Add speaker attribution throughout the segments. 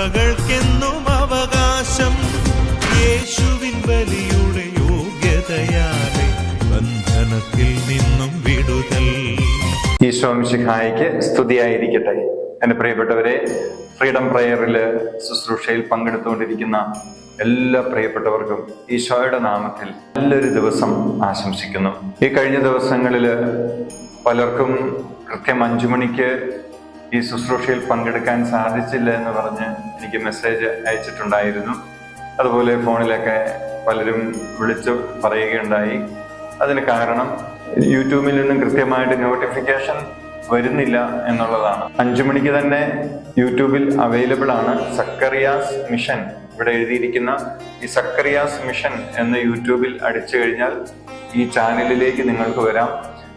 Speaker 1: തലമുറകൾക്കെന്നും അവകാശം. യേശുവിൻ ബലിയുടെ യോഗ്യതയാലെ ബന്ധനത്തിൽ നിന്നും വിടുതൽ.
Speaker 2: ഈശോ മിശിഹായിക്ക് സ്തുതിയായിരിക്കട്ടെ. എൻ്റെ പ്രിയപ്പെട്ടവരെ, ഫ്രീഡം പ്രയറില് ശുശ്രൂഷയിൽ പങ്കെടുത്തുകൊണ്ടിരിക്കുന്ന എല്ലാ പ്രിയപ്പെട്ടവർക്കും ഈശോയുടെ നാമത്തിൽ നല്ലൊരു ദിവസം ആശംസിക്കുന്നു. ഈ കഴിഞ്ഞ ദിവസങ്ങളിൽ പലർക്കും കൃത്യം 5 മണിക്ക് ഈ ശുശ്രൂഷയിൽ പങ്കെടുക്കാൻ സാധിച്ചില്ല എന്ന് പറഞ്ഞ് എനിക്ക് മെസ്സേജ് അയച്ചിട്ടുണ്ടായിരുന്നു. അതുപോലെ ഫോണിലൊക്കെ പലരും വിളിച്ച് പറയുകയുണ്ടായി. അതിന് കാരണം യൂട്യൂബിൽ നിന്നും കൃത്യമായിട്ട് നോട്ടിഫിക്കേഷൻ വരുന്നില്ല എന്നുള്ളതാണ്. 5 മണിക്ക് തന്നെ യൂട്യൂബിൽ അവൈലബിൾ ആണ്. സക്കറിയാസ് മിഷൻ, ഇവിടെ എഴുതിയിരിക്കുന്ന ഈ സക്കറിയാസ് മിഷൻ എന്ന് യൂട്യൂബിൽ അടിച്ചു കഴിഞ്ഞാൽ ഈ ചാനലിലേക്ക് നിങ്ങൾക്ക് വരാം.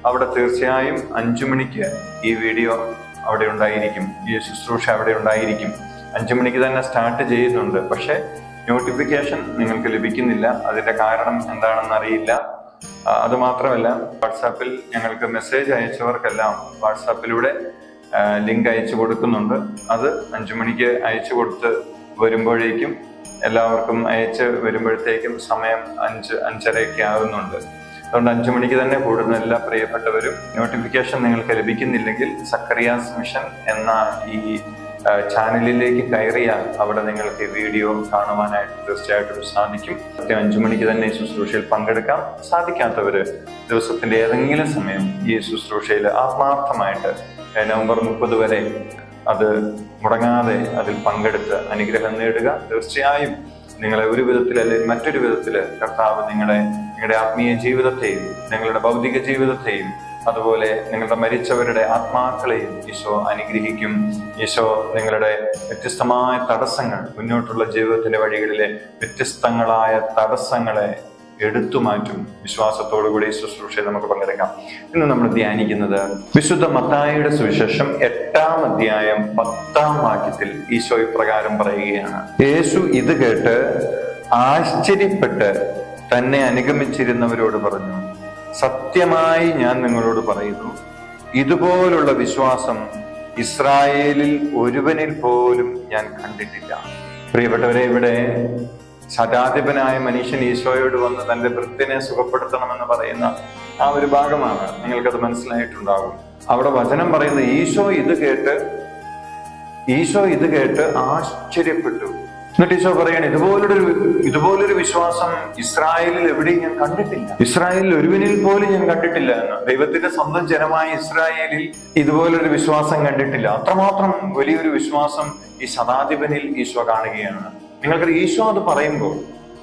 Speaker 2: അവിടെ തീർച്ചയായും 5 മണിക്ക് ഈ വീഡിയോ അവിടെ ഉണ്ടായിരിക്കും, ഈ ശുശ്രൂഷ അവിടെ ഉണ്ടായിരിക്കും. 5 മണിക്ക് തന്നെ സ്റ്റാർട്ട് ചെയ്യുന്നുണ്ട്. പക്ഷെ നോട്ടിഫിക്കേഷൻ നിങ്ങൾക്ക് ലഭിക്കുന്നില്ല. അതിന്റെ കാരണം എന്താണെന്ന് അറിയില്ല. അതുമാത്രമല്ല, വാട്സാപ്പിൽ ഞങ്ങൾക്ക് മെസ്സേജ് അയച്ചവർക്കെല്ലാം വാട്സാപ്പിലൂടെ ലിങ്ക് അയച്ചു കൊടുക്കുന്നുണ്ട്. അത് 5 മണിക്ക് അയച്ചു കൊടുത്ത് വരുമ്പോഴേക്കും എല്ലാവർക്കും അയച്ച് വരുമ്പോഴത്തേക്കും സമയം 5-5:30 ആകുന്നുണ്ട്. അതുകൊണ്ട് 5 മണിക്ക് തന്നെ കൂടുന്ന എല്ലാ പ്രിയപ്പെട്ടവരും നോട്ടിഫിക്കേഷൻ നിങ്ങൾക്ക് ലഭിക്കുന്നില്ലെങ്കിൽ സക്കറിയാസ് മിഷൻ എന്ന ഈ ചാനലിലേക്ക് കയറിയാൽ അവിടെ നിങ്ങൾക്ക് വീഡിയോ കാണുവാനായിട്ട് തീർച്ചയായിട്ടും സാധിക്കും. 5 മണിക്ക് തന്നെ ഈ ശുശ്രൂഷയിൽ പങ്കെടുക്കാം. സാധിക്കാത്തവര് ദിവസത്തിന്റെ ഏതെങ്കിലും സമയം ഈ ശുശ്രൂഷയിൽ ആത്മാർത്ഥമായിട്ട് നവംബർ 30 വരെ അത് മുടങ്ങാതെ അതിൽ പങ്കെടുത്ത് അനുഗ്രഹം നേടുക. തീർച്ചയായും നിങ്ങളെ ഒരു വിധത്തിൽ അല്ലെങ്കിൽ മറ്റൊരു വിധത്തിൽ കർത്താവ് നിങ്ങളുടെ ആത്മീയ ജീവിതത്തെയും നിങ്ങളുടെ ഭൗതിക ജീവിതത്തെയും അതുപോലെ നിങ്ങളുടെ മരിച്ചവരുടെ ആത്മാക്കളെയും ഈശോ അനുഗ്രഹിക്കും. ഈശോ നിങ്ങളുടെ വ്യത്യസ്തമായ തടസ്സങ്ങൾ, മുന്നോട്ടുള്ള ജീവിതത്തിന്റെ വഴികളിലെ വ്യത്യസ്തങ്ങളായ തടസ്സങ്ങളെ എടുത്തു മാറ്റും. വിശ്വാസത്തോടുകൂടി ഈ ശുശ്രൂഷയിൽ നമുക്ക് പങ്കെടുക്കാം. ഇന്ന് നമ്മൾ ധ്യാനിക്കുന്നത് വിശുദ്ധ മത്തായിയുടെ സുവിശേഷം 8-ാം അധ്യായം 10-ാം വാക്യത്തിൽ ഈശോ ഇപ്രകാരം പറയുകയാണ്. യേശു ഇത് കേട്ട് ആശ്ചര്യപ്പെട്ട് തന്നെ അനുഗമിച്ചിരുന്നവരോട് പറഞ്ഞു, സത്യമായി ഞാൻ നിങ്ങളോട് പറയുന്നു, ഇതുപോലുള്ള വിശ്വാസം ഇസ്രായേലിൽ ഒരുവനിൽ പോലും ഞാൻ കണ്ടിട്ടില്ല. പ്രിയപ്പെട്ടവരെ, ഇവിടെ ശതാധിപനായ മനുഷ്യൻ ഈശോയോട് വന്ന് തന്റെ ഭൃത്യനെ സുഖപ്പെടുത്തണമെന്ന് പറയുന്ന ആ ഒരു ഭാഗമാണ്. നിങ്ങൾക്കത് മനസ്സിലായിട്ടുണ്ടാകും. അവിടെ വചനം പറയുന്ന ഈശോ ഇത് കേട്ട് ആശ്ചര്യപ്പെട്ടു. എന്നിട്ട് ഈശോ പറയാണ്, ഇതുപോലൊരു വിശ്വാസം ഇസ്രായേലിൽ എവിടെയും ഞാൻ കണ്ടിട്ടില്ല, ഇസ്രായേലിൽ ഒരുവനിൽ പോലും ഞാൻ കണ്ടിട്ടില്ല എന്ന്. ദൈവത്തിന്റെ സ്വന്തം ജനമായ ഇസ്രായേലിൽ ഇതുപോലൊരു വിശ്വാസം കണ്ടിട്ടില്ല. അത്രമാത്രം വലിയൊരു വിശ്വാസം ഈ ശതാധിപനിൽ ഈശോ കാണുകയാണ്. നിങ്ങൾക്ക് ഈശോ അത് പറയുമ്പോൾ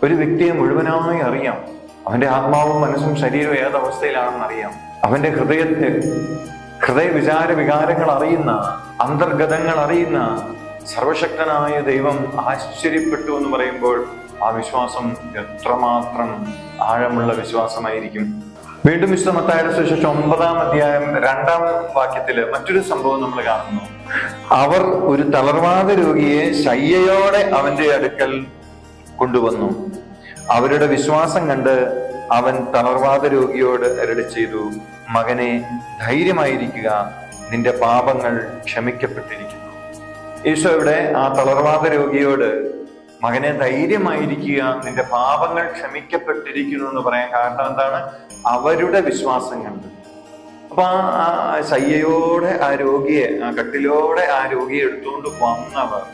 Speaker 2: ഒരു വ്യക്തിയെ മുഴുവനായി അറിയാം. അവന്റെ ആത്മാവും മനസ്സും ശരീരവും ഏതവസ്ഥയിലാണെന്ന് അറിയാം. അവന്റെ ഹൃദയ വികാരങ്ങൾ അറിയുന്ന, അന്തർഗതങ്ങൾ അറിയുന്ന സർവശക്തനായ ദൈവം ആശ്ചര്യപ്പെട്ടു എന്ന് പറയുമ്പോൾ ആ വിശ്വാസം എത്രമാത്രം ആഴമുള്ള വിശ്വാസമായിരിക്കും. വീണ്ടും വിശുദ്ധ മത്തായിയുടെ സുവിശേഷം 9-ാം അധ്യായം 2-ാം വാക്യത്തില് മറ്റൊരു സംഭവം നമ്മൾ കാണുന്നു. അവർ ഒരു തളർവാദ രോഗിയെ ശയ്യയോടെ അവന്റെ അടുക്കൽ കൊണ്ടുവന്നു. അവരുടെ വിശ്വാസം കണ്ട് അവൻ തളർവാദ രോഗിയോട് അരുളി ചെയ്തു, മകനെ, ധൈര്യമായിരിക്കുക, നിന്റെ പാപങ്ങൾ ക്ഷമിക്കപ്പെട്ടിരിക്കുന്നു. ഈശോ ഇവിടെ ആ തളർവാദ രോഗിയോട്, മകനെ, ധൈര്യമായിരിക്കുക, നിന്റെ പാപങ്ങൾ ക്ഷമിക്കപ്പെട്ടിരിക്കുന്നു എന്ന് പറയാൻ കാരണം എന്താണ്? അവരുടെ വിശ്വാസം കണ്ട്. അപ്പൊ ആ ശയ്യയോടെ ആ രോഗിയെ, ആ കട്ടിലോടെ ആ രോഗിയെ എടുത്തുകൊണ്ട് വന്നവർ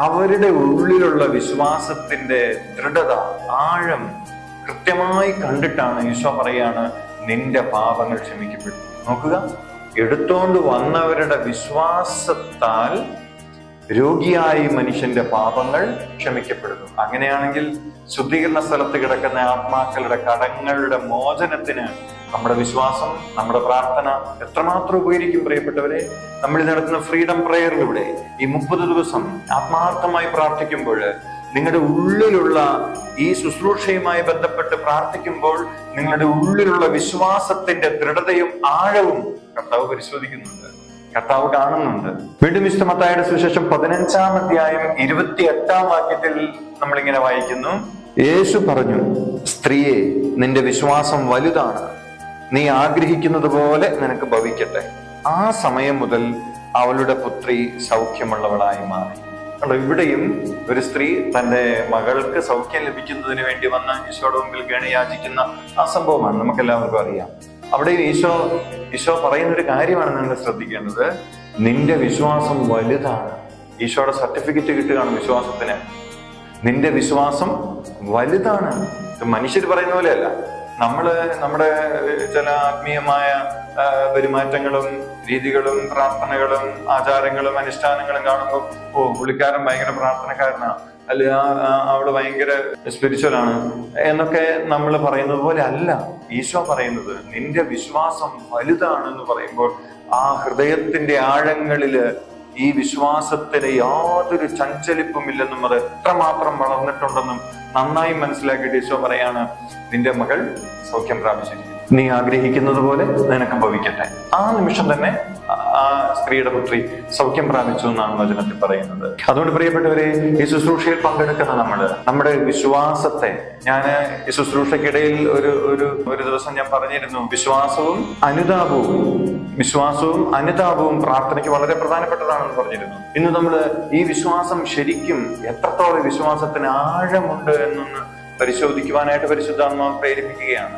Speaker 2: അവരുടെ ഉള്ളിലുള്ള വിശ്വാസത്തിന്റെ ദൃഢത, ആഴം കൃത്യമായി കണ്ടിട്ടാണ് ഈശോ പറയാണ്, നിന്റെ പാപങ്ങൾ ക്ഷമിക്കപ്പെട്ടു. നോക്കുക, എടുത്തോണ്ട് വന്നവരുടെ വിശ്വാസത്താൽ രോഗിയായി മനുഷ്യന്റെ പാപങ്ങൾ ക്ഷമിക്കപ്പെടുന്നു. അങ്ങനെയാണെങ്കിൽ ശുദ്ധീകരണ സ്ഥലത്ത് കിടക്കുന്ന ആത്മാക്കളുടെ കടങ്ങളുടെ മോചനത്തിന് നമ്മുടെ വിശ്വാസം, നമ്മുടെ പ്രാർത്ഥന എത്രമാത്രം ഉപകരിക്കും. പ്രിയപ്പെട്ടവരെ, നമ്മൾ നടത്തുന്ന ഫ്രീഡം പ്രയറിലൂടെ ഈ 30 ദിവസം ആത്മാർത്ഥമായി പ്രാർത്ഥിക്കുമ്പോൾ, നിങ്ങളുടെ ഉള്ളിലുള്ള ഈ ശുശ്രൂഷയുമായി ബന്ധപ്പെട്ട് പ്രാർത്ഥിക്കുമ്പോൾ നിങ്ങളുടെ ഉള്ളിലുള്ള വിശ്വാസത്തിന്റെ ദൃഢതയും ആഴവും കർത്താവ് പരിശോധിക്കുന്നുണ്ട്, കർത്താവ് കാണുന്നുണ്ട്. വീണ്ടും വിശുദ്ധ മത്തായിയുടെ സുവിശേഷം 15-ാം അധ്യായം 28-ാം വാക്യത്തിൽ നമ്മളിങ്ങനെ വായിക്കുന്നു. യേശു പറഞ്ഞു, സ്ത്രീയെ, നിന്റെ വിശ്വാസം വലുതാണ്, നീ ആഗ്രഹിക്കുന്നത് പോലെ നിനക്ക് ഭവിക്കട്ടെ. ആ സമയം മുതൽ അവളുടെ പുത്രി സൗഖ്യമുള്ളവളായി മാറി. കണ്ടോ, ഇവിടെയും ഒരു സ്ത്രീ തന്റെ മകൾക്ക് സൗഖ്യം ലഭിക്കുന്നതിന് വേണ്ടി വന്ന് ഈശോയുടെ മുമ്പിൽ ഗണി യാചിക്കുന്ന ആ സംഭവമാണ് നമുക്ക് എല്ലാവർക്കും അറിയാം. അവിടെ ഈശോ പറയുന്ന ഒരു കാര്യമാണ് നിങ്ങൾ ശ്രദ്ധിക്കേണ്ടത്. നിന്റെ വിശ്വാസം വലുതാണ്. ഈശോയുടെ സർട്ടിഫിക്കറ്റ് കിട്ടുകയാണ് വിശ്വാസത്തിന്. നിന്റെ വിശ്വാസം വലുതാണ്. മനുഷ്യർ പറയുന്ന പോലെയല്ല. നമ്മുടെ ചില ആത്മീയമായ പെരുമാറ്റങ്ങളും രീതികളും പ്രാർത്ഥനകളും ആചാരങ്ങളും അനുഷ്ഠാനങ്ങളും കാണുമ്പോൾ പുള്ളിക്കാരൻ ഭയങ്കര പ്രാർത്ഥനക്കാരനാണ്, അല്ലെ അവള് ഭയങ്കര സ്പിരിച്വലാണ് എന്നൊക്കെ നമ്മൾ പറയുന്നത് പോലെ അല്ല ഈശോ പറയുന്നത്. നിന്റെ വിശ്വാസം വലുതാണെന്ന് പറയുമ്പോൾ ആ ഹൃദയത്തിന്റെ ആഴങ്ങളില് ഈ വിശ്വാസത്തിന് യാതൊരു ചഞ്ചലിപ്പുമില്ലെന്നും അത് എത്രമാത്രം വളർന്നിട്ടുണ്ടെന്നും നന്നായി മനസ്സിലാക്കിയിട്ട് ഈശോ പറയാണ്, നിന്റെ മകൾ സൗഖ്യം പ്രാപിച്ചിരിക്കുന്നു, നീ ആഗ്രഹിക്കുന്നത് പോലെ നിനക്ക് ഭവിക്കട്ടെ. ആ നിമിഷം തന്നെ ആ സ്ത്രീയുടെ പുത്രി സൗഖ്യം പ്രാപിച്ചു എന്നാണ് വചനത്തിൽ പറയുന്നത്. അതുകൊണ്ട് പ്രിയപ്പെട്ടവരെ, ഈ ശുശ്രൂഷയിൽ പങ്കെടുക്കുന്ന നമ്മുടെ വിശ്വാസത്തെ, ഞാൻ ഈ ശുശ്രൂഷയ്ക്കിടയിൽ ഒരു ദിവസം ഞാൻ പറഞ്ഞിരുന്നു, വിശ്വാസവും അനുതാപവും പ്രാർത്ഥനയ്ക്ക് വളരെ പ്രധാനപ്പെട്ടതാണെന്ന് പറഞ്ഞിരുന്നു. ഇന്ന് നമ്മൾ ഈ വിശ്വാസം ശരിക്കും എത്രത്തോളം വിശ്വാസത്തിന് ആഴമുണ്ട് എന്നൊന്ന് പരിശോധിക്കുവാനായിട്ട് പരിശുദ്ധാത്മാവ് പ്രേരിപ്പിക്കുകയാണ്.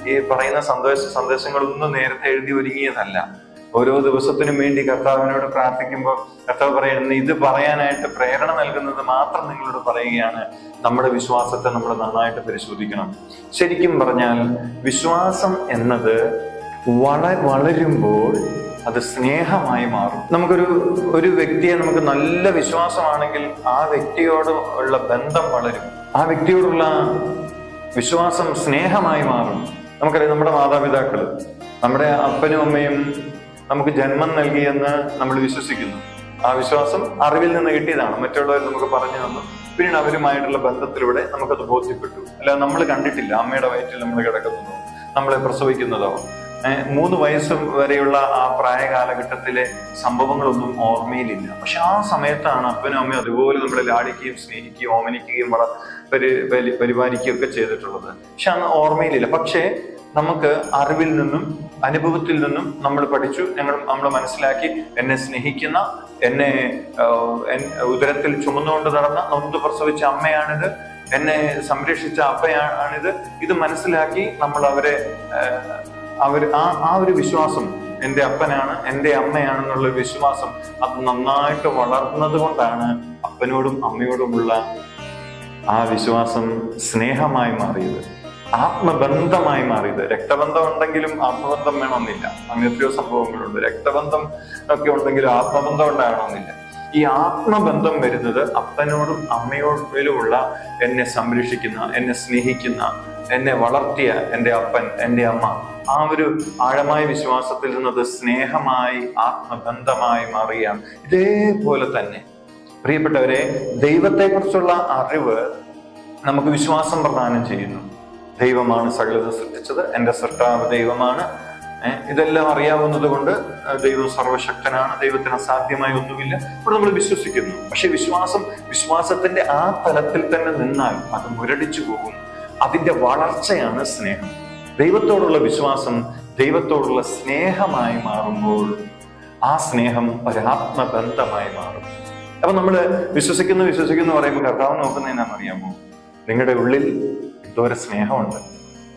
Speaker 2: ഈ പറയുന്ന സന്ദേശങ്ങളൊന്നും നേരത്തെ എഴുതി ഒരുങ്ങിയതല്ല. ഓരോ ദിവസത്തിനും വേണ്ടി കർത്താവിനോട് പ്രാർത്ഥിക്കുമ്പോൾ കർത്താവ് പറയുന്നത്, ഇത് പറയാനായിട്ട് പ്രേരണ നൽകുന്നത് മാത്രം നിങ്ങളോട് പറയുകയാണ്. നമ്മുടെ വിശ്വാസത്തെ നമ്മൾ നന്നായിട്ട് പരിശോധിക്കണം. ശരിക്കും പറഞ്ഞാൽ വിശ്വാസം എന്നത് വളരുമ്പോൾ അത് സ്നേഹമായി മാറും. ഒരു വ്യക്തിയെ നമുക്ക് നല്ല വിശ്വാസമാണെങ്കിൽ ആ വ്യക്തിയോട് ഉള്ള ബന്ധം വളരും. ആ വ്യക്തിയോടുള്ള വിശ്വാസം സ്നേഹമായി മാറും. നമുക്കറിയാം, നമ്മുടെ മാതാപിതാക്കള്, നമ്മുടെ അപ്പനും അമ്മയും നമുക്ക് ജന്മം നൽകിയെന്ന് നമ്മൾ വിശ്വസിക്കുന്നു. ആ വിശ്വാസം അറിവിൽ നിന്ന് കിട്ടിയതാണ്. മറ്റുള്ളവർ നമുക്ക് പറഞ്ഞു തന്നു, പിന്നീട് അവരുമായിട്ടുള്ള ബന്ധത്തിലൂടെ നമുക്കത് ബോധ്യപ്പെട്ടു. അല്ലാതെ നമ്മൾ കണ്ടിട്ടില്ല. അമ്മയുടെ വയറ്റിൽ നമ്മൾ കിടക്കുന്നതോ നമ്മളെ പ്രസവിക്കുന്നതോ 3 വയസ്സ് വരെയുള്ള ആ പ്രായ കാലഘട്ടത്തിലെ സംഭവങ്ങളൊന്നും ഓർമ്മയിലില്ല. പക്ഷെ ആ സമയത്താണ് അപ്പനും അമ്മയും അതുപോലെ നമ്മളെ ലാളിക്കുകയും സ്നേഹിക്കുകയും ഓമനിക്കുകയും പരിപാലിക്കുകയും ഒക്കെ ചെയ്തിട്ടുള്ളത്. പക്ഷെ അന്ന് ഓർമ്മയിലില്ല. പക്ഷേ നമുക്ക് അറിവിൽ നിന്നും അനുഭവത്തിൽ നിന്നും നമ്മൾ പഠിച്ചു, നമ്മൾ മനസ്സിലാക്കി, എന്നെ സ്നേഹിക്കുന്ന, എന്നെ ഉദരത്തിൽ ചുമന്നുകൊണ്ട് നടന്ന, നൊന്ത് പ്രസവിച്ച അമ്മയാണിത്, എന്നെ സംരക്ഷിച്ച അപ്പയാണിത്. ഇത് മനസ്സിലാക്കി നമ്മൾ ആ ഒരു വിശ്വാസം, എൻ്റെ അപ്പനാണ്, എൻ്റെ അമ്മയാണെന്നുള്ള വിശ്വാസം അത് നന്നായിട്ട് വളർന്നത് കൊണ്ടാണ് അപ്പനോടും അമ്മയോടുമുള്ള ആ വിശ്വാസം സ്നേഹമായി മാറിയത്, ആത്മബന്ധമായി മാറിയത്. രക്തബന്ധം ഉണ്ടെങ്കിലും ആത്മബന്ധം വേണമെന്നില്ല. അങ്ങനെ എത്രയോ സംഭവങ്ങളുണ്ട്. രക്തബന്ധം ഒക്കെ ഉണ്ടെങ്കിലും ആത്മബന്ധം ഉണ്ടാകണമെന്നില്ല. ഈ ആത്മബന്ധം വരുന്നത് അപ്പനോടും അമ്മയോടുമുള്ള എന്നെ സംരക്ഷിക്കുന്ന, എന്നെ സ്നേഹിക്കുന്ന, എന്നെ വളർത്തിയ എൻ്റെ അപ്പൻ, എൻ്റെ അമ്മ, ആ ഒരു ആഴമായ വിശ്വാസത്തിൽ നിന്നത് സ്നേഹമായി ആത്മബന്ധമായി മാറുകയാണ്. ഇതേപോലെ തന്നെ പ്രിയപ്പെട്ടവരെ, ദൈവത്തെക്കുറിച്ചുള്ള അറിവ് നമുക്ക് വിശ്വാസം പ്രദാനം ചെയ്യുന്നു. ദൈവമാണ് സകലത സൃഷ്ടിച്ചത്, എൻ്റെ സൃഷ്ടാവ് ദൈവമാണ്, ഇതെല്ലാം അറിയാവുന്നത് കൊണ്ട് ദൈവം സർവശക്തനാണ്, ദൈവത്തിന് അസാധ്യമായി ഒന്നുമില്ല, ഇവിടെ നമ്മൾ വിശ്വസിക്കുന്നു. പക്ഷെ വിശ്വാസത്തിന്റെ ആ തലത്തിൽ തന്നെ നിന്നാൽ അത് മുരടിച്ചു പോകും. അതിന്റെ വളർച്ചയാണ് സ്നേഹം. ദൈവത്തോടുള്ള വിശ്വാസം ദൈവത്തോടുള്ള സ്നേഹമായി മാറുമ്പോൾ ആ സ്നേഹം ഒരാത്മബന്ധമായി മാറും. അപ്പൊ നമ്മള് വിശ്വസിക്കുന്നു പറയുമ്പോൾ കർത്താവ് നോക്കുന്ന എന്നാണെന്നറിയാമോ? നിങ്ങളുടെ ഉള്ളിൽ എന്തോരം സ്നേഹമുണ്ട്.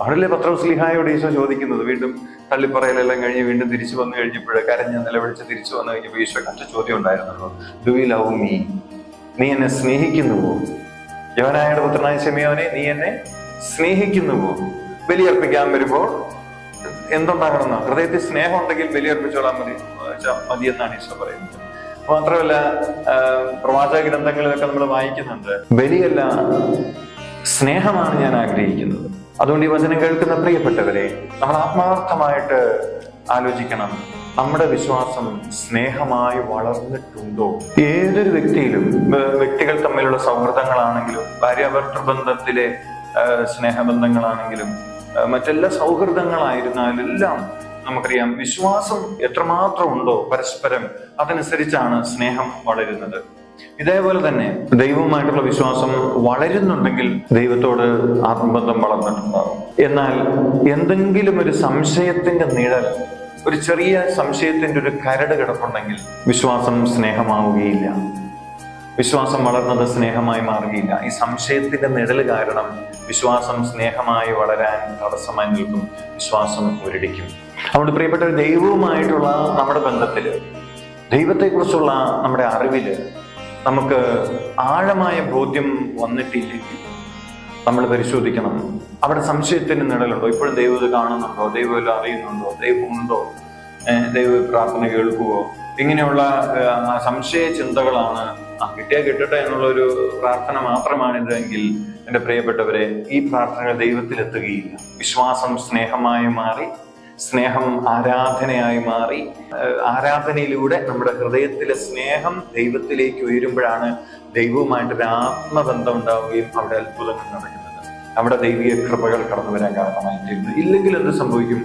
Speaker 2: അവിടെയല്ലേ പത്രോസ്ലീഹായോട് ഈശോ ചോദിക്കുന്നത്. വീണ്ടും തള്ളിപ്പറയലെല്ലാം കഴിഞ്ഞ് വീണ്ടും തിരിച്ചു വന്നു കഴിഞ്ഞപ്പോൾ, കരഞ്ഞ് നിലവിളിച്ച് തിരിച്ചു വന്നു കഴിഞ്ഞപ്പോൾ ഈശോ ഒറ്റ ചോദ്യം ഉണ്ടായിരുന്നുള്ളൂ, ഡു യു ലവ് മീ? നീ എന്നെ സ്നേഹിക്കുന്നുവോ? യോഹന്നായുടെ പുത്രനായ ശിമയോനെ, നീ എന്നെ സ്നേഹിക്കുന്നുവോ? ബലിയർപ്പിക്കാൻ വരുമ്പോൾ എന്തുണ്ടാകണമെന്ന്, ഹൃദയത്തിൽ സ്നേഹം ഉണ്ടെങ്കിൽ ബലിയർപ്പിച്ചോളാൻ മതിയെന്നാണ് ഈശോ പറയുന്നത്. മാത്രമല്ല, പ്രവാചക ഗ്രന്ഥങ്ങളിലൊക്കെ നമ്മൾ വായിക്കുന്നുണ്ട്, ബലിയല്ല സ്നേഹമാണ് ഞാൻ ആഗ്രഹിക്കുന്നത്. അതുകൊണ്ട് ഈ വചനം കേൾക്കുന്ന പ്രിയപ്പെട്ടവരെ, നമ്മൾ ആത്മാർത്ഥമായിട്ട് ആലോചിക്കണം, നമ്മുടെ വിശ്വാസം സ്നേഹമായി വളർന്നിട്ടുണ്ടോ? ഏതൊരു വ്യക്തികൾ തമ്മിലുള്ള സൗഹൃദങ്ങളാണെങ്കിലും, ഭാര്യാഭർത്തൃബന്ധത്തിലെ സ്നേഹബന്ധങ്ങളാണെങ്കിലും, മറ്റെല്ലാ സൗഹൃദങ്ങളായിരുന്നാലും എല്ലാം നമുക്കറിയാം, വിശ്വാസം എത്രമാത്രം ഉണ്ടോ പരസ്പരം, അതനുസരിച്ചാണ് സ്നേഹം വളരുന്നത്. ഇതേപോലെ തന്നെ ദൈവവുമായിട്ടുള്ള വിശ്വാസം വളരുന്നുണ്ടെങ്കിൽ ദൈവത്തോട് ആത്മബന്ധം വളർന്നിട്ടുണ്ടാകും. എന്നാൽ എന്തെങ്കിലും ഒരു സംശയത്തിന്റെ നിഴൽ, ഒരു ചെറിയ സംശയത്തിന്റെ ഒരു കരട് കിടപ്പുണ്ടെങ്കിൽ വിശ്വാസം സ്നേഹമാവുകയില്ല. വിശ്വാസം വളർന്നത് സ്നേഹമായി മാറുകയില്ല. ഈ സംശയത്തിന്റെ നിഴല് കാരണം വിശ്വാസം സ്നേഹമായി വളരാൻ തടസ്സമായി നിൽക്കും, വിശ്വാസം മുരടിക്കും. അതുകൊണ്ട് പ്രിയപ്പെട്ട ദൈവവുമായിട്ടുള്ള നമ്മുടെ ബന്ധത്തില്, ദൈവത്തെക്കുറിച്ചുള്ള നമ്മുടെ അറിവില് നമുക്ക് ആഴമായ ബോധ്യം വന്നിട്ടില്ലെങ്കിൽ നമ്മൾ പരിശോധിക്കണം. അവിടെ സംശയത്തിന് നിഴലുണ്ടോ? ഇപ്പോഴും ദൈവം ഇത് കാണുന്നുണ്ടോ? ദൈവം എല്ലാം അറിയുന്നുണ്ടോ? ദൈവമുണ്ടോ? ദൈവ പ്രാർത്ഥന കേൾക്കുവോ? ഇങ്ങനെയുള്ള സംശയ ചിന്തകളാണ്. കിട്ടിയാൽ കിട്ടട്ടെ എന്നുള്ളൊരു പ്രാർത്ഥന മാത്രമാണിതെങ്കിൽ എൻ്റെ പ്രിയപ്പെട്ടവരെ, ഈ പ്രാർത്ഥനകൾ ദൈവത്തിലെത്തുകയില്ല. വിശ്വാസം സ്നേഹമായി മാറി, സ്നേഹം ആരാധനയായി മാറി, ആരാധനയിലൂടെ നമ്മുടെ ഹൃദയത്തിലെ സ്നേഹം ദൈവത്തിലേക്ക് ഉയരുമ്പോഴാണ് ദൈവവുമായിട്ടൊരു ആത്മബന്ധം ഉണ്ടാവുകയും അവിടെ അത്ഭുതങ്ങൾ നടക്കുന്നത്, അവിടെ ദൈവിക കൃപകൾ കടന്നു വരാൻ കാരണമായി തീരുന്നു. ഇല്ലെങ്കിൽ എന്ത് സംഭവിക്കും?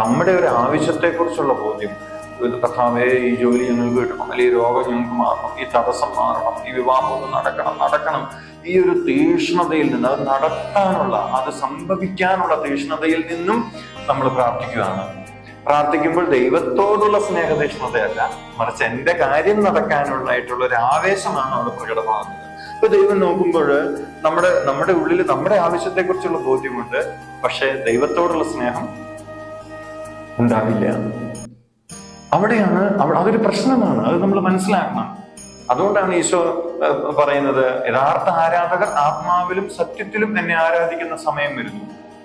Speaker 2: നമ്മുടെ ഒരു ആവശ്യത്തെക്കുറിച്ചുള്ള ബോധ്യം, കർത്താവേ ഈ ജോലി ഞങ്ങൾക്ക് കിട്ടണം, അല്ലെങ്കിൽ ഈ രോഗം ഞങ്ങൾക്ക് മാറണം, ഈ തടസ്സം മാറണം, ഈ വിവാഹം ഒന്ന് നടക്കണം, ഈ ഒരു തീഷ്ണതയിൽ നിന്ന്, അത് നടത്താനുള്ള, അത് സംഭവിക്കാനുള്ള തീഷ്ണതയിൽ നിന്നും നമ്മൾ പ്രാർത്ഥിക്കുകയാണ്. പ്രാർത്ഥിക്കുമ്പോൾ ദൈവത്തോടുള്ള സ്നേഹതീഷ്ണതയല്ല, മറിച്ച് എൻ്റെ കാര്യം നടക്കാനുള്ളതായിട്ടുള്ള ഒരു ആവേശമാണ് അവിടെ പ്രകടമാകുന്നത്. ഇപ്പൊ ദൈവം നോക്കുമ്പോൾ നമ്മുടെ ഉള്ളിൽ നമ്മുടെ ആവശ്യത്തെക്കുറിച്ചുള്ള ബോധ്യമുണ്ട്, പക്ഷെ ദൈവത്തോടുള്ള സ്നേഹം ഉണ്ടാവില്ല. അവിടെയാണ് അതൊരു പ്രശ്നമാണ്, അത് നമ്മൾ മനസ്സിലാക്കണം. അതുകൊണ്ടാണ് ഈശോ പറയുന്നത്, യഥാർത്ഥ ആരാധകർ ആത്മാവിലും സത്യത്തിലും എന്നെ ആരാധിക്കുന്ന സമയം വരുന്നു.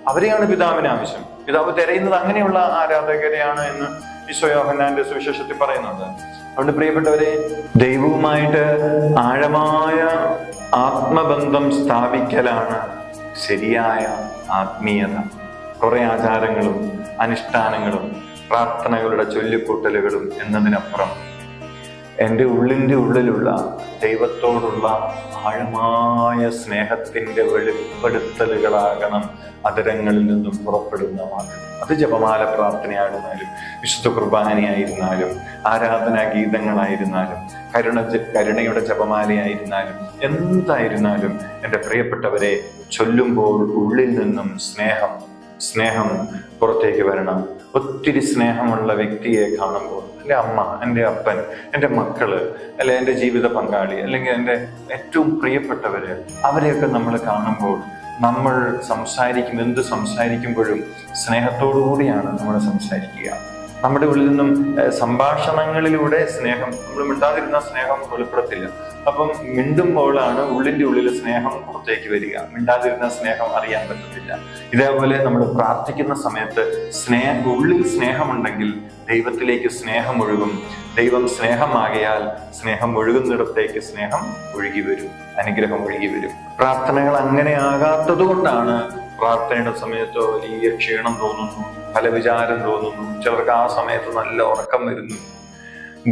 Speaker 2: അവരെയാണ് പിതാവിന് ആവശ്യം. പിതാവ് തിരയുന്നത് അങ്ങനെയുള്ള ആരാധകരെയാണ് എന്ന് ഈശോ യോഹന്നാന്റെ സുവിശേഷത്തിൽ പറയുന്നുണ്ട്. അതുകൊണ്ട് പ്രിയപ്പെട്ടവരെ, ദൈവവുമായിട്ട് ആഴമായ ആത്മബന്ധം സ്ഥാപിക്കലാണ് ശരിയായ ആത്മീയത. കുറെ ആചാരങ്ങളും അനുഷ്ഠാനങ്ങളും പ്രാർത്ഥനകളുടെ ചൊല്ലിക്കൂട്ടലുകളും എന്നതിനപ്പുറം എൻ്റെ ഉള്ളിലുള്ള ദൈവത്തോടുള്ള ആഴമായ സ്നേഹത്തിന്റെ വെളിപ്പെടുത്തലുകളാകണം അതരങ്ങളിൽ നിന്നും പുറപ്പെടുന്ന വാക്കുകൾ. അത് ജപമാല പ്രാർത്ഥനയായിരുന്നാലും, വിശുദ്ധ കുർബാനയായിരുന്നാലും, ആരാധനാ ഗീതങ്ങളായിരുന്നാലും, കരുണയുടെ ജപമാലയായിരുന്നാലും, എന്തായിരുന്നാലും എൻ്റെ പ്രിയപ്പെട്ടവരെ, ചൊല്ലുമ്പോൾ ഉള്ളിൽ നിന്നും സ്നേഹം പുറത്തേക്ക് വരണം. ഒത്തിരി സ്നേഹമുള്ള വ്യക്തിയെ കാണുമ്പോൾ, എൻ്റെ അമ്മ, എൻ്റെ അപ്പൻ, എൻ്റെ മക്കള്, അല്ലെ എൻ്റെ ജീവിത പങ്കാളി, അല്ലെങ്കിൽ എൻ്റെ ഏറ്റവും പ്രിയപ്പെട്ടവര്, അവരെയൊക്കെ നമ്മൾ കാണുമ്പോൾ നമ്മൾ എന്ത് സംസാരിക്കുമ്പോഴും സ്നേഹത്തോടു കൂടിയാണ് നമ്മൾ സംസാരിക്കുക. നമ്മുടെ ഉള്ളിൽ നിന്നും സംഭാഷണങ്ങളിലൂടെ സ്നേഹം, നമ്മൾ മിണ്ടാതിരുന്ന സ്നേഹം വെളിപ്പെടത്തില്ല. അപ്പം മിണ്ടുമ്പോഴാണ് ഉള്ളിന്റെ ഉള്ളിൽ സ്നേഹം പുറത്തേക്ക് വരിക. മിണ്ടാതിരുന്ന സ്നേഹം അറിയാൻ പറ്റത്തില്ല. ഇതേപോലെ നമ്മൾ പ്രാർത്ഥിക്കുന്ന സമയത്ത് ഉള്ളിൽ സ്നേഹമുണ്ടെങ്കിൽ ദൈവത്തിലേക്ക് സ്നേഹം ഒഴുകും. ദൈവം സ്നേഹമാകയാൽ സ്നേഹം ഒഴുകുന്നിടത്തേക്ക് സ്നേഹം ഒഴുകി വരും, അനുഗ്രഹം ഒഴുകി വരും. പ്രാർത്ഥനകൾ അങ്ങനെ ആകാത്തത് കൊണ്ടാണ് പ്രാർത്ഥനയുടെ സമയത്ത് വലിയ ക്ഷീണം തോന്നുന്നു, പല വിചാരം തോന്നുന്നു. ചിലർക്ക് ആ സമയത്ത് നല്ല ഉറക്കം വരുന്നു,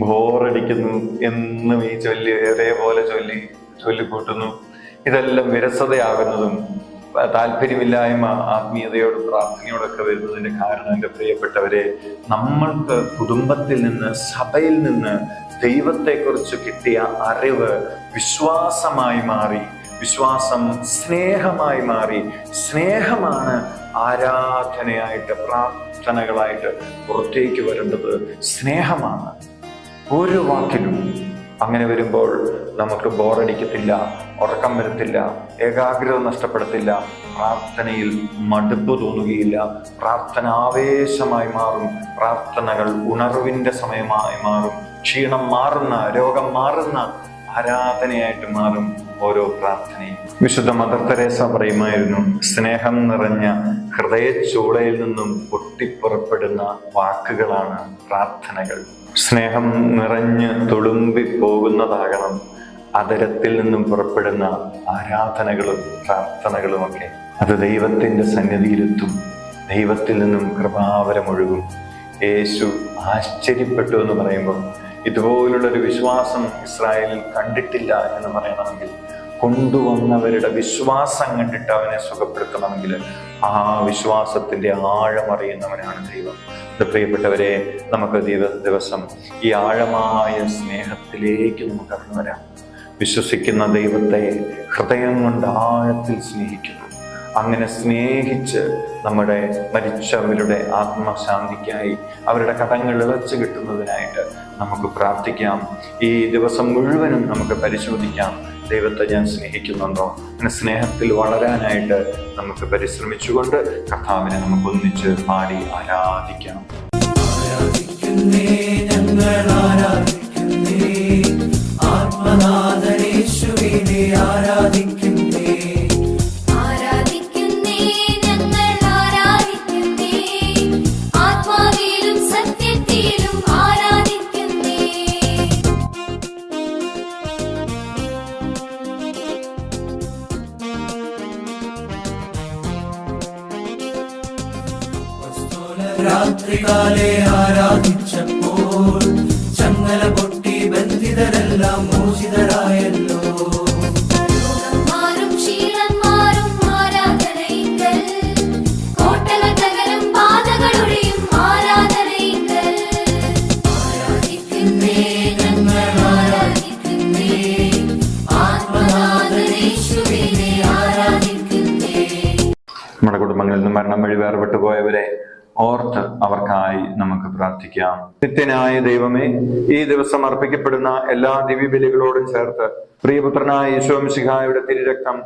Speaker 2: ബോറടിക്കുന്നു, എന്നും ഈ ഒരേപോലെ ചൊല്ലിക്കൂട്ടുന്നു. ഇതെല്ലാം വിരസതയാകുന്നതും താല്പര്യമില്ലായ്മ ആത്മീയതയോടും പ്രാർത്ഥനയോടൊക്കെ വരുന്നതിന്റെ കാരണം, എൻ്റെ പ്രിയപ്പെട്ടവരെ, നമ്മൾക്ക് കുടുംബത്തിൽ നിന്ന്, സഭയിൽ നിന്ന് ദൈവത്തെക്കുറിച്ച് കിട്ടിയ അറിവ് വിശ്വാസമായി മാറി, വിശ്വാസം സ്നേഹമായി മാറി. സ്നേഹമാണ് ആരാധനയായിട്ട്, പ്രാർത്ഥനകളായിട്ട് പുറത്തേക്ക് വരേണ്ടത്. സ്നേഹമാണ് ഒരു വാക്കിലും. അങ്ങനെ വരുമ്പോൾ നമുക്ക് ബോറടിക്കത്തില്ല, ഉറക്കം വരത്തില്ല, ഏകാഗ്രത നഷ്ടപ്പെടത്തില്ല, പ്രാർത്ഥനയിൽ മടുപ്പ് തോന്നുകയില്ല, പ്രാർത്ഥന ആവേശമായി മാറും, പ്രാർത്ഥനകൾ ഉണർവിന്റെ സമയമായി മാറും, ക്ഷീണം മാറുന്ന, രോഗം മാറുന്ന ആരാധനയായിട്ട് മാറും ഓരോ പ്രാർത്ഥനയും. വിശുദ്ധ മദർ തെരേസ പറയുമായിരുന്നു, സ്നേഹം നിറഞ്ഞ ഹൃദയച്ചൂളയിൽ നിന്നും പൊട്ടിപ്പുറപ്പെടുന്ന വാക്കുകളാണ് പ്രാർത്ഥനകൾ. സ്നേഹം നിറഞ്ഞ് തുളുമ്പി പോകുന്നതാകണം അതരത്തിൽ നിന്നും പുറപ്പെടുന്ന ആരാധനകളും പ്രാർത്ഥനകളുമൊക്കെ. അത് ദൈവത്തിന്റെ സന്നിധിയിലെത്തും, ദൈവത്തിൽ നിന്നും കൃപാവരമൊഴുകും. യേശു ആശ്ചര്യപ്പെട്ടു എന്ന് പറയുമ്പോൾ, ഇതുപോലുള്ളൊരു വിശ്വാസം ഇസ്രായേലിൽ കണ്ടിട്ടില്ല എന്ന് പറയണമെങ്കിൽ, കൊണ്ടുവന്നവരുടെ വിശ്വാസം കണ്ടിട്ട് അവനെ സുഖപ്പെടുത്തണമെങ്കിൽ ആ വിശ്വാസത്തിന്റെ ആഴമറിയുന്നവനാണ് ദൈവം. പ്രിയപ്പെട്ടവരെ, നമുക്ക് ദിവസം ഈ ആഴമായ സ്നേഹത്തിലേക്ക് നമുക്ക് കടന്നു വരാം. വിശ്വസിക്കുന്ന ദൈവത്തെ ഹൃദയം കൊണ്ട് ആഴത്തിൽ സ്നേഹിക്കുന്നു, അങ്ങനെ സ്നേഹിച്ച് നമ്മുടെ മരിച്ചവരുടെ ആത്മശാന്തിക്കായി, അവരുടെ കടങ്ങൾ ഇളച്ചു കിട്ടുന്നതിനായിട്ട് നമുക്ക് പ്രാർത്ഥിക്കാം. ഈ ദിവസം മുഴുവനും നമുക്ക് പരിശോധിക്കാം, ദൈവത്തെ ഞാൻ സ്നേഹിക്കുന്നുണ്ടോ? അങ്ങനെ സ്നേഹത്തിൽ വളരാനായിട്ട് നമുക്ക് പരിശ്രമിച്ചുകൊണ്ട് കർത്താവിനെ നമുക്ക് ഒന്നിച്ച് പാടി ആരാധിക്കാം.
Speaker 3: ആത്മനാഥനേശുവിനെ ആരാധിക്കുന്നേ,
Speaker 4: ആരാധിക്കുന്നേ ഞങ്ങൾ ആരാധിക്കുന്നേ, ആത്മാവിലും സത്യത്തിലും ആരാധിക്കുന്നേ.
Speaker 3: രാത്രികാലെ ആരാധിച്ചപ്പോൾ ചങ്ങല പൊട്ടി ബന്ധിതരെല്ലാം മോചിതരായല്ലോ.
Speaker 4: മാറും ക്ഷീണന്മാരും ആരാധനയിങ്കൽ, കോട്ടകൾ തകരും പാതകളുടെയും ആരാധനയിങ്കൽ. ആരാധിക്കുന്നേ ഞങ്ങൾ ആരാധിക്കുന്നേ, ആത്മനാഥനേശുവിനെ ആരാധിക്കുന്നേ.
Speaker 2: നമ്മുടെ കുടുംബങ്ങളിൽ നിന്ന് മരണം വഴി വേർപെട്ടു പോയവരെ ഓർത്ത് അവർക്കായി നമുക്ക് പ്രാർത്ഥിക്കാം. നിത്യനായ ദൈവമേ, ഈ ദിവസം അർപ്പിക്കപ്പെടുന്ന എല്ലാ ദിവ്യബലികളോടും ചേർത്ത് പ്രിയപുത്രനായ യേശു മിശിഹായുടെ തിരുരക്തം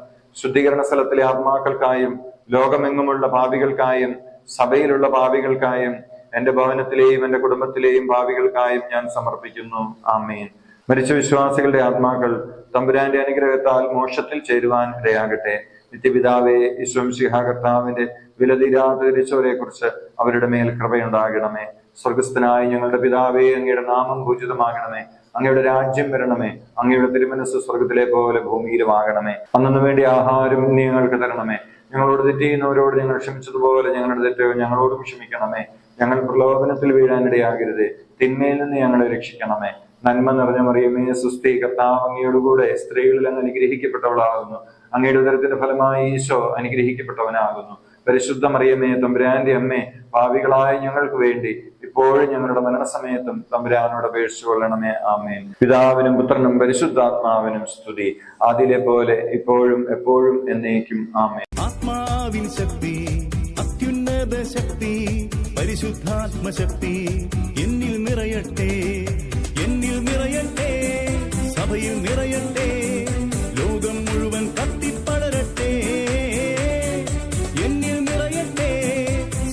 Speaker 2: ശുദ്ധീകരണ സ്ഥലത്തിലെ ആത്മാക്കൾക്കായും ലോകമെങ്ങുമുള്ള പാപികൾക്കായും സഭയിലുള്ള പാപികൾക്കായും എന്റെ ഭവനത്തിലെയും എന്റെ കുടുംബത്തിലെയും പാപികൾക്കായും ഞാൻ സമർപ്പിക്കുന്നു. ആമേൻ. മരിച്ച വിശ്വാസികളുടെ ആത്മാക്കൾ തമ്പുരാന്റെ അനുഗ്രഹത്താൽ മോക്ഷത്തിൽ ചേരുവാൻ ഇടയാകട്ടെ. നിത്യപിതാവേ, യേശു മിശിഹാ കർത്താവിന്റെ വിലതീരാത്ത തിരിച്ചവരെ കുറിച്ച് അവരുടെ മേൽ കൃപയുണ്ടാകണമേ. സ്വർഗസ്ഥനായ ഞങ്ങളുടെ പിതാവേ, അങ്ങയുടെ നാമം പൂജിതമാകണമേ. അങ്ങയുടെ രാജ്യം വരണമേ. അങ്ങയുടെ തിരുമനസ് സ്വർഗത്തിലെ പോലെ ഭൂമിയിലുമാകണമേ. അന്നു വേണ്ടി ആഹാരം നീ ഞങ്ങൾക്ക് തരണമേ. ഞങ്ങളോട് തെറ്റ് ചെയ്യുന്നവരോട് ഞങ്ങൾ ക്ഷമിച്ചതുപോലെ ഞങ്ങളുടെ തെറ്റ് ഞങ്ങളോടും ക്ഷമിക്കണമേ. ഞങ്ങൾ പ്രലോഭനത്തിൽ വീഴാനിടയാകരുതേ. തിന്മയിൽ നിന്ന് ഞങ്ങളെ രക്ഷിക്കണമേ. നന്മ നിറഞ്ഞ മറിയമേ, സുസ്ഥി, കർത്താവ് അങ്ങയോടുകൂടെ സ്ത്രീകളിൽ അങ്ങ് അനുഗ്രഹിക്കപ്പെട്ടവളാകുന്നു. അങ്ങയുടെ ഉദരത്തിന്റെ ഫലമായി ഈശോ അനുഗ്രഹിക്കപ്പെട്ടവനാകുന്നു. പരിശുദ്ധ മറിയമേ, തമ്പുരാന്റെ അമ്മേ, പാപികളായ ഞങ്ങൾക്ക് വേണ്ടി ഇപ്പോഴും ഞങ്ങളുടെ മരണസമയത്തും തമ്പുരാനോട് അപേക്ഷിച്ചു കൊള്ളണമേ. ആമേൻ. പിതാവിനും പുത്രനും പരിശുദ്ധാത്മാവിനും സ്തുതി, ആദിയിലെ പോലെ ഇപ്പോഴും എപ്പോഴും എന്നേക്കും. ആമേൻ.
Speaker 1: ആത്മാവിൻ ശക്തി, അത്യുന്നത ശക്തി, പരിശുദ്ധാത്മശക്തി എന്നിൽ നിറയട്ടെ, എന്നിൽ നിറയട്ടെ, സഭയിൽ നിറയട്ടെ, ലോകം മുഴുവൻ കത്തിപ്പടരട്ടെ. എന്നിൽ നിറയട്ടെ,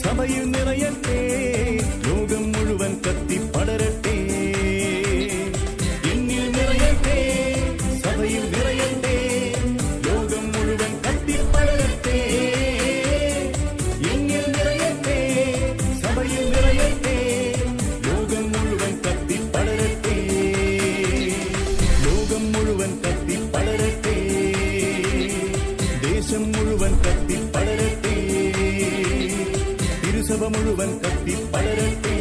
Speaker 1: സഭയിൽ നിറയട്ടെ, ലോകം മുഴുവൻ കത്തിപ്പടരട്ടെ. എന്നിൽ നിറയട്ടെ, സഭയിൽ നിറയട്ടെ, ലോകം മുഴുവൻ കത്തിപ്പടരട്ടെ. എന്നിൽ നിറയട്ടെ, സഭയിൽ നിറയട്ടെ, ലോകം മുഴുവൻ കത്തിപ്പടരട്ടെ. ലോകം മുഴുവൻ കത്തിപ്പടരട്ടെ, ദേശം മുഴുവൻ കത്തിപ്പടരട്ടെ, തിരുസഭ മുഴുവൻ കത്തിപ്പടരട്ടെ.